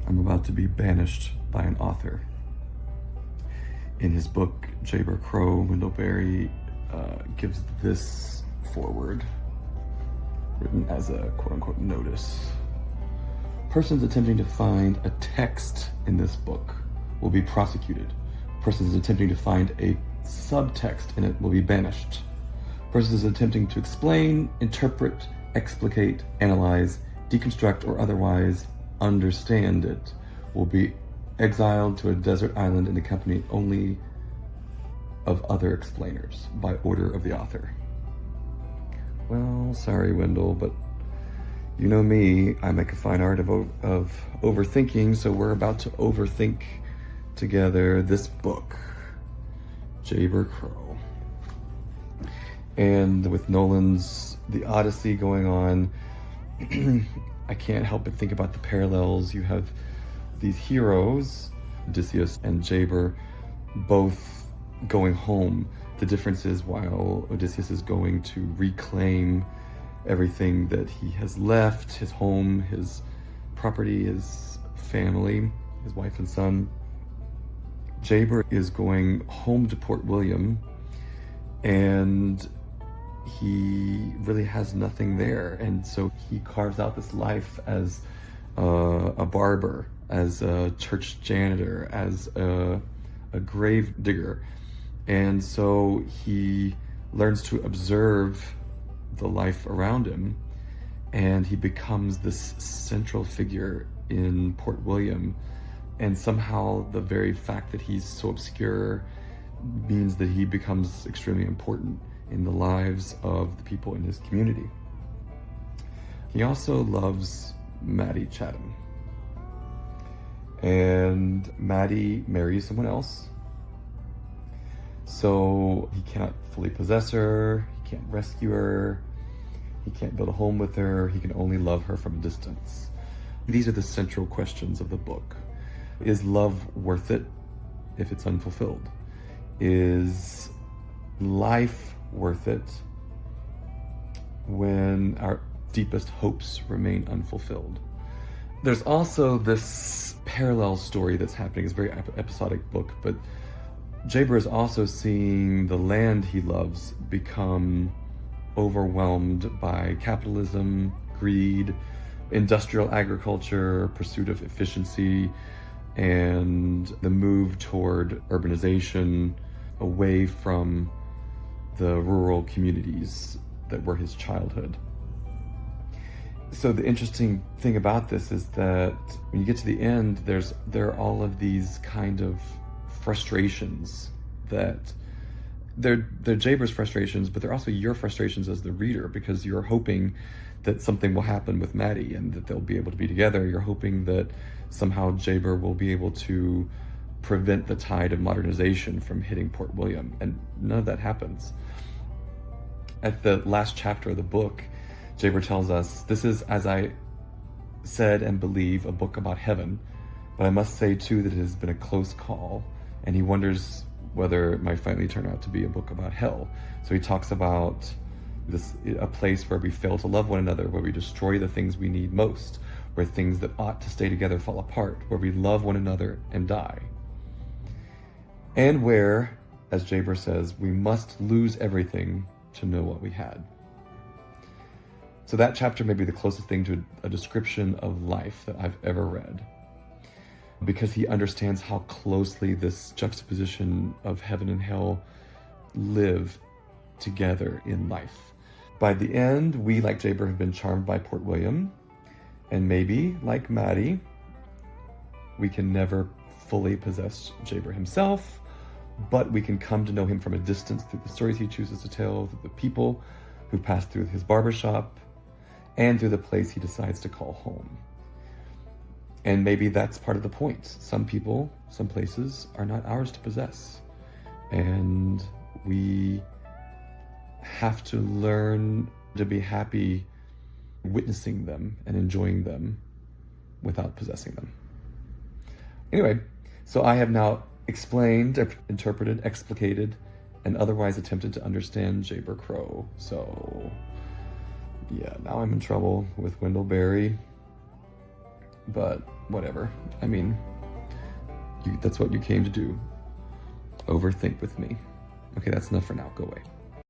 I'm about to be banished by an author. In his book, Jayber Crow, Wendell Berry gives this foreword, written as a quote-unquote notice. Persons attempting to find a text in this book will be prosecuted. Persons attempting to find a subtext in it will be banished. Persons attempting to explain, interpret, explicate, analyze, deconstruct, or otherwise understand it will be exiled to a desert island in the company only of other explainers by order of the author. Well, sorry, Wendell, but you know me, I make a fine art of overthinking, so we're about to overthink together this book, Jayber Crow. And with Nolan's The Odyssey going on, I can't help but think about the parallels. You have these heroes, Odysseus and Jayber, both going home. The difference is while Odysseus is going to reclaim everything that he has left, his home, his property, his family, his wife and son, Jayber is going home to Port William, and he really has nothing there. And so he carves out this life as a barber, as a church janitor, as a grave digger. And so he learns to observe the life around him, and he becomes this central figure in Port William. And somehow the very fact that he's so obscure means that he becomes extremely important in the lives of the people in his community. He also loves Maddie Chatham. And Maddie marries someone else. So he cannot fully possess her, he can't rescue her, he can't build a home with her, he can only love her from a distance. These are the central questions of the book. Is love worth it if it's unfulfilled? Is life worth it when our deepest hopes remain unfulfilled? There's also this parallel story that's happening. It's a very episodic book, but Jayber is also seeing the land he loves become overwhelmed by capitalism, greed, industrial agriculture, pursuit of efficiency, and the move toward urbanization away from the rural communities that were his childhood. So the interesting thing about this is that when you get to the end, there are all of these kind of frustrations that they're Jayber's frustrations, but they're also your frustrations as the reader, because you're hoping that something will happen with Maddie and that they'll be able to be together. You're hoping that somehow Jayber will be able to prevent the tide of modernization from hitting Port William, and none of that happens. At the last chapter of the book, Jayber tells us, "This is, as I said and believe, a book about heaven, but I must say too that it has been a close call," and he wonders whether it might finally turn out to be a book about hell. So he talks about a place where we fail to love one another, where we destroy the things we need most, where things that ought to stay together fall apart, where we love one another and die. And where, as Jayber says, we must lose everything to know what we had. So that chapter may be the closest thing to a description of life that I've ever read, because he understands how closely this juxtaposition of heaven and hell live together in life. By the end, we, like Jayber, have been charmed by Port William, and maybe, like Maddie, we can never fully possess Jayber himself, but we can come to know him from a distance through the stories he chooses to tell, through the people who pass through his barbershop, and through the place he decides to call home. And maybe that's part of the point. Some people, some places are not ours to possess. And we have to learn to be happy witnessing them and enjoying them without possessing them. Anyway, so I have now explained, interpreted, explicated, and otherwise attempted to understand Jayber Crow. So yeah, now I'm in trouble with Wendell Berry. but whatever. I mean, that's what you came to do. Overthink with me. Okay, that's enough for now. Go away.